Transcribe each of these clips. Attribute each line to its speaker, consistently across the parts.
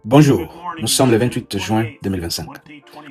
Speaker 1: Bonjour, nous sommes le 28 juin 2025.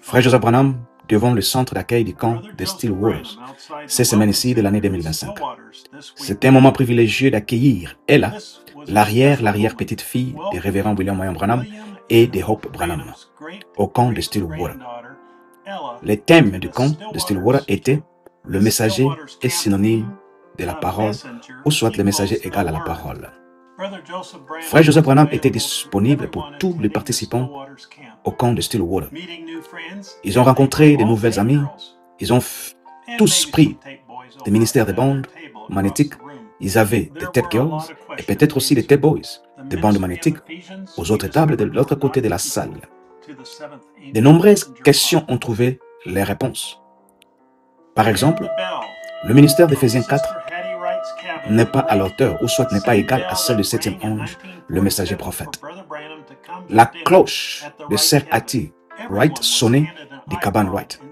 Speaker 1: Frère Joseph Branham, devant le centre d'accueil du camp de Stillwaters, cette semaine-ci de l'année 2025. C'est un moment privilégié d'accueillir Ella, l'arrière-petite-fille du révérend William Marion Branham et de Hope Branham, au camp de Stillwater. Les thèmes du camp de Stillwater étaient « Le messager est synonyme de la parole » ou soit « Le messager égal à la parole ». Frère Joseph Branham était disponible pour tous les participants au camp de Stillwater. Ils ont rencontré de nouvelles amies. Ils ont tous pris des ministères de bandes magnétiques. Ils avaient des tape girls et peut-être aussi des tape boys, des bandes magnétiques aux autres tables de l'autre côté de la salle. De nombreuses questions ont trouvé les réponses. Par exemple, le ministère d'Éphésiens 4 n'est pas à l'auteur ou soit n'est pas égal à celle du 7e ange, le messager prophète. La cloche de Sir Hattie Wright sonnait du Cabane Wright.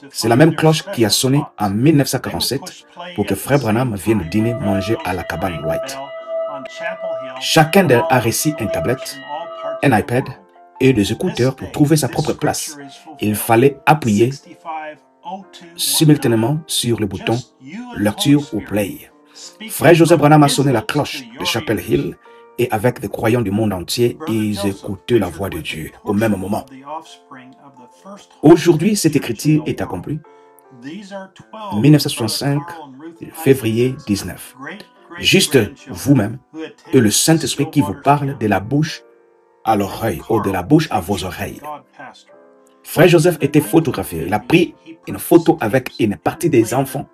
Speaker 1: C'est la même cloche qui a sonné en 1947 pour que Frère Branham vienne dîner manger à la Cabane Wright. Chacun d'eux a reçu une tablette, un iPad et des écouteurs pour trouver sa propre place. Il fallait appuyer simultanément sur le bouton lecture ou play. Frère Joseph Branham a sonné la cloche de Chapel Hill et avec des croyants du monde entier, ils écoutaient la voix de Dieu au même moment. Aujourd'hui, cette écriture est accomplie. 1965, février 19. Juste vous-même et le Saint-Esprit qui vous parle de la bouche à l'oreille ou de la bouche à vos oreilles. Frère Joseph était photographié. Il a pris une photo avec une partie des enfants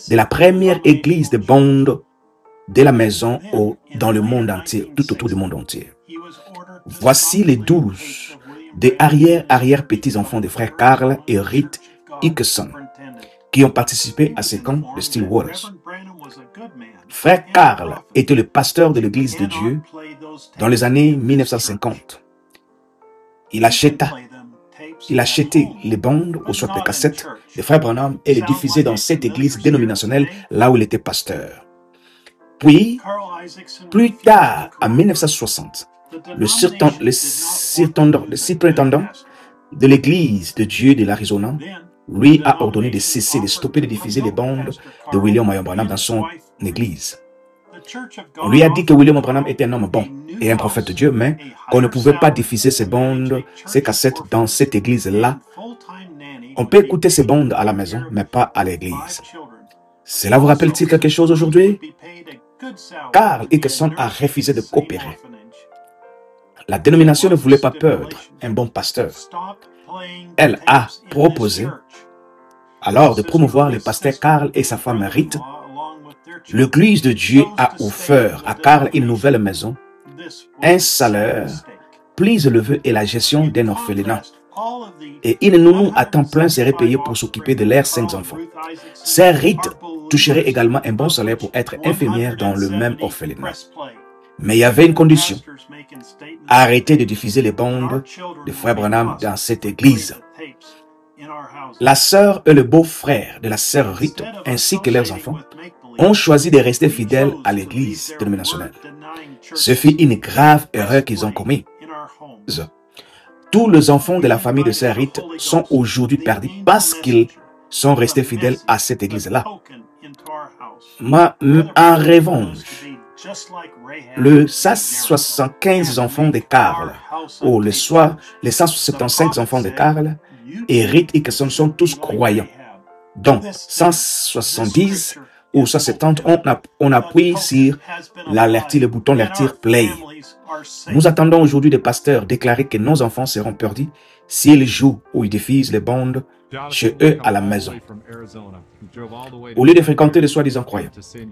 Speaker 1: de la première église de Bond de la maison dans le monde entier, tout autour du monde entier. Voici les 12 des arrière-petits-enfants de frères Carl et Rita Higginson qui ont participé à ce camp de Stillwater. Frère Carl était le pasteur de l'église de Dieu dans les années 1950. Il achetait les bandes ou soit les cassettes de Frère Branham et les diffusait dans cette église dénominationnelle là où il était pasteur. Puis, plus tard, en 1960, le superintendant de l'église de Dieu de l'Arizona lui a ordonné de cesser, de stopper de diffuser les bandes de William Marion Branham dans son église. On lui a dit que William Branham était un homme bon et un prophète de Dieu, mais qu'on ne pouvait pas diffuser ces bandes, ces cassettes dans cette église-là. On peut écouter ces bandes à la maison, mais pas à l'église. Cela vous rappelle-t-il quelque chose aujourd'hui? Carl Higginson a refusé de coopérer. La dénomination ne voulait pas perdre un bon pasteur. Elle a proposé alors de promouvoir le pasteur Carl et sa femme Rita. L'église de Dieu a offert à Carl une nouvelle maison, un salaire plus élevé et la gestion d'un orphelinat. Et une nounou à temps plein serait payée pour s'occuper de leurs 5 enfants. Sœur Rita toucherait également un bon salaire pour être infirmière dans le même orphelinat. Mais il y avait une condition. Arrêtez de diffuser les bandes de Frère Branham dans cette église. La sœur et le beau-frère de la sœur Rita, ainsi que leurs enfants, ont choisi de rester fidèles à l'église dénominationnelle. Ce fut une grave erreur qu'ils ont commise. Tous les enfants de la famille de sœur Rita sont aujourd'hui perdus parce qu'ils sont restés fidèles à cette église-là. En revanche, les 175 enfants de Carl, ou les 175 enfants de Carl et Rita Higginson sont tous croyants. Donc, 170 ou 170, on appuie sur le bouton lecture play. Nous attendons aujourd'hui des pasteurs déclarer que nos enfants seront perdus s'ils jouent ou ils diffusent les bandes chez eux à la maison. Au lieu de fréquenter les soi-disant croyants,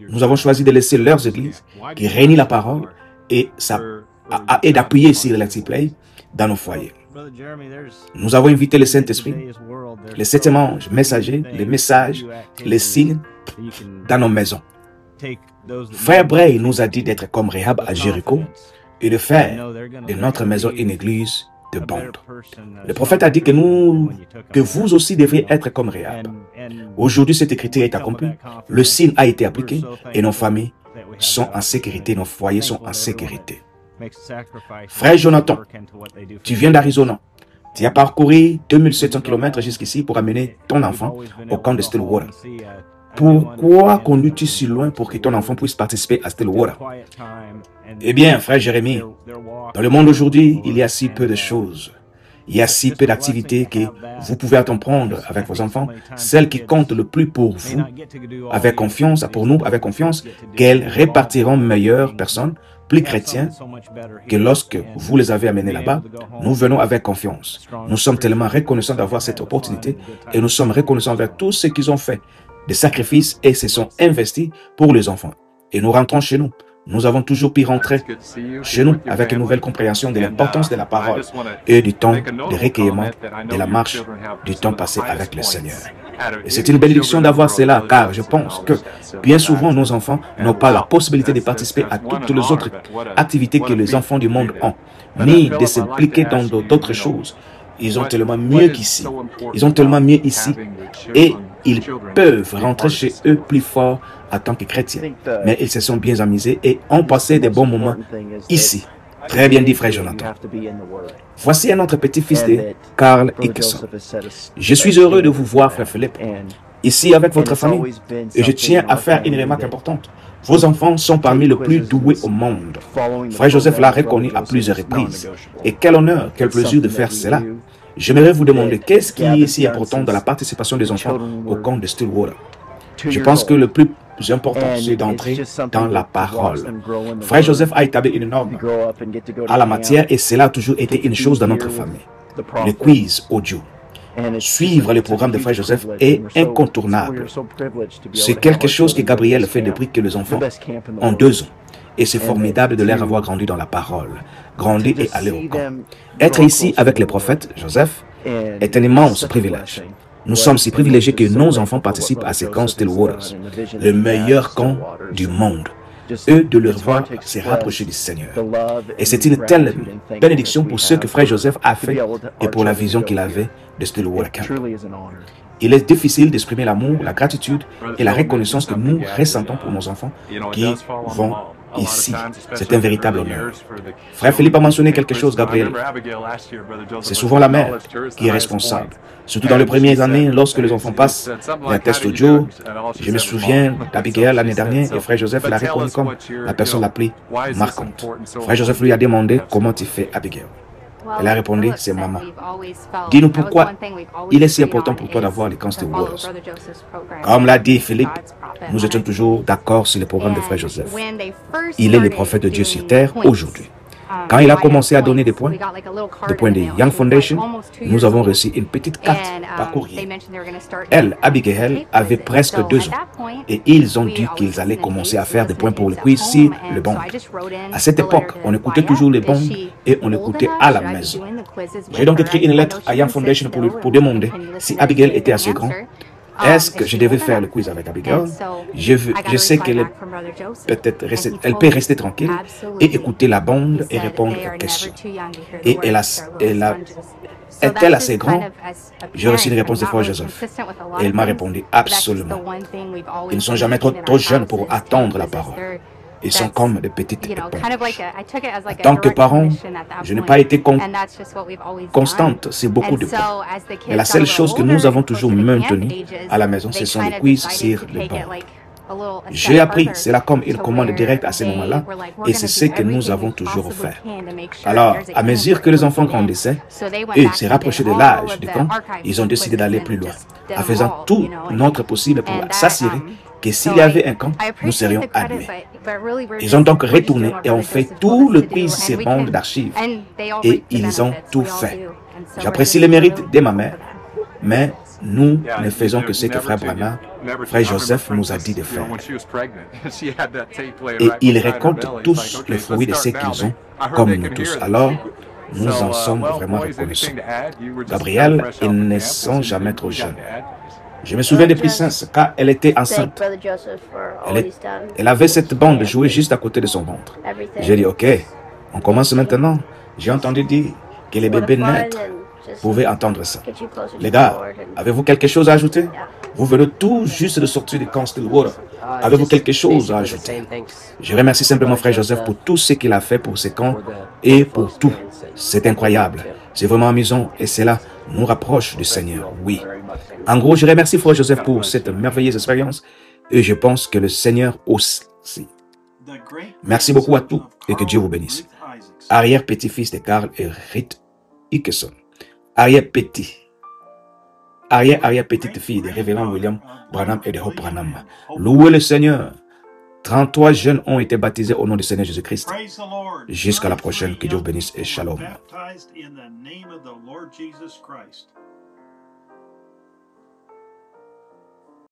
Speaker 1: nous avons choisi de laisser leurs églises qui réunissent la parole et d'appuyer sur le lecture play dans nos foyers. Nous avons invité le Saint-Esprit, le 7e ange, messager, les messages, les signes dans nos maisons. Frère Bray nous a dit d'être comme Rahab à Jéricho et de faire de notre maison une église de bande. Le prophète a dit que vous aussi devriez être comme Rahab. Aujourd'hui, cette écriture est accomplie. Le signe a été appliqué et nos familles sont en sécurité, nos foyers sont en sécurité. Frère Jonathan Tu viens d'Arizona. Tu as parcouru 2700 km jusqu'ici pour amener ton enfant au camp de Stillwater. Pourquoi conduis-tu si loin pour que ton enfant puisse participer à Stillwater? Eh bien, frère Jérémie, dans le monde aujourd'hui, il y a si peu de choses. Il y a si peu d'activités que vous pouvez entreprendre avec vos enfants, celles qui comptent le plus pour vous, avec confiance, pour nous, avec confiance, qu'elles répartiront meilleures personnes, plus chrétiens, que lorsque vous les avez amenés là-bas, nous venons avec confiance. Nous sommes tellement reconnaissants d'avoir cette opportunité et nous sommes reconnaissants envers tout ce qu'ils ont fait, des sacrifices et se sont investis pour les enfants. Et nous rentrons chez nous. Nous avons toujours pu rentrer chez nous avec une nouvelle compréhension de l'importance de la parole et du temps de recueillement, de la marche, du temps passé avec le Seigneur. Et c'est une bénédiction d'avoir cela, car je pense que bien souvent nos enfants n'ont pas la possibilité de participer à toutes les autres activités que les enfants du monde ont, ni de s'impliquer dans d'autres choses. Ils ont tellement mieux qu'ici. Ils ont tellement mieux ici. Et ils peuvent rentrer chez eux plus forts en tant que chrétiens. Mais ils se sont bien amusés et ont passé des bons moments ici. Très bien dit, frère Jonathan. Voici un autre petit-fils de Carl Hickson. Je suis heureux de vous voir, frère Philippe, ici avec votre famille. Et je tiens à faire une remarque importante. Vos enfants sont parmi les plus doués au monde. Frère Joseph l'a reconnu à plusieurs reprises. Et quel honneur, quel plaisir de faire cela. J'aimerais vous demander qu'est-ce qui est si important dans la participation des enfants au camp de Stillwater. Je pense que le plus important, c'est d'entrer dans la parole. Frère Joseph a établi une norme à la matière et cela a toujours été une chose dans notre famille. Le quiz audio. Suivre le programme de Frère Joseph est incontournable. C'est quelque chose que Gabriel fait depuis que les enfants ont 2 ans. Et c'est formidable de leur avoir grandi dans la parole, grandi et aller au camp. Être ici avec les prophètes, Joseph, est un immense privilège. Nous sommes si privilégiés que nos enfants participent à ces camps Stillwater, le meilleur camp du monde. Eux de leur voir se rapprocher du Seigneur. Et c'est une telle bénédiction pour ce que Frère Joseph a fait et pour la vision qu'il avait de Stillwater Camp. Il est difficile d'exprimer l'amour, la gratitude et la reconnaissance que nous ressentons pour nos enfants qui vont ici. C'est un véritable honneur. Frère Philippe a mentionné quelque chose, Gabriel. C'est souvent la mère qui est responsable. Surtout dans les premières années, lorsque les enfants passent les tests audio. Je me souviens d'Abigail l'année dernière et Frère Joseph l'a reconnu comme la personne la plus marquante. Frère Joseph lui a demandé comment tu fais, Abigail. Elle a répondu, c'est maman. Dis-nous pourquoi il est si important pour toi d'avoir les camps Stillwater. Comme l'a dit Philippe, nous étions toujours d'accord sur le programme de Frère Joseph. Il est le prophète de Dieu sur terre aujourd'hui. Quand il a commencé à donner des points de Young Foundation, nous avons reçu une petite carte par courrier. Elle, Abigail, avait presque 2 ans et ils ont dit qu'ils allaient commencer à faire des points pour le quiz sur le bond. À cette époque, on écoutait toujours les bonds et on écoutait à la maison. J'ai donc écrit une lettre à Young Foundation pour demander si Abigail était assez grande. Est-ce que je devais faire le quiz avec Abigail? Je sais qu'elle elle peut rester tranquille et écouter la bande et répondre aux questions. Et est-elle assez grande? J'ai reçu une réponse de Frère Joseph. Et elle m'a répondu absolument. Ils ne sont jamais trop jeunes pour attendre la parole. Ils sont comme des petites éponges. En tant que parent, je n'ai pas été constante sur beaucoup de points. Mais la seule chose que nous avons toujours maintenue à la maison, ce sont les quiz sur le banc. J'ai appris cela comme une commande directe à ce moment-là et c'est ce que nous avons toujours fait. Alors, à mesure que les enfants grandissaient et se rapprochaient de l'âge du camp, ils ont décidé d'aller plus loin, en faisant tout notre possible pour s'assurer que s'il y avait un camp, nous serions admis. Ils ont donc retourné et ont fait tout le quiz sur bande d'archives et ils ont tout fait. J'apprécie le mérite de ma mère, mais nous ne faisons que ce que Frère Branham, Frère Joseph nous a dit de faire. Et ils récoltent tous le fruit de ce qu'ils ont, comme nous tous. Alors, nous en sommes vraiment reconnaissants. Gabriel, ils ne sont jamais trop jeunes. Je me souviens de Princesse, car elle était enceinte. Elle avait cette bande jouée juste à côté de son ventre. J'ai dit, ok, on commence maintenant. J'ai entendu dire que les bébés naître pouvaient entendre ça. Les gars, avez-vous quelque chose à ajouter? Vous venez tout juste de sortir du camp Stillwater. Avez-vous quelque chose à ajouter? Je remercie simplement Frère Joseph pour tout ce qu'il a fait pour ce camp et pour tout C'est incroyable. C'est vraiment amusant et cela nous rapproche du Seigneur. Oui. En gros, je remercie Frère Joseph pour cette merveilleuse expérience et je pense que le Seigneur aussi. Merci beaucoup à tous et que Dieu vous bénisse. Arrière-petit-fils de Carl et Ruth Hickerson. Arrière-petite-fille de Révérend William Branham et de Hope Branham. Louez le Seigneur. 33 jeunes ont été baptisés au nom du Seigneur Jésus-Christ. Jusqu'à la prochaine, que Dieu vous bénisse et shalom.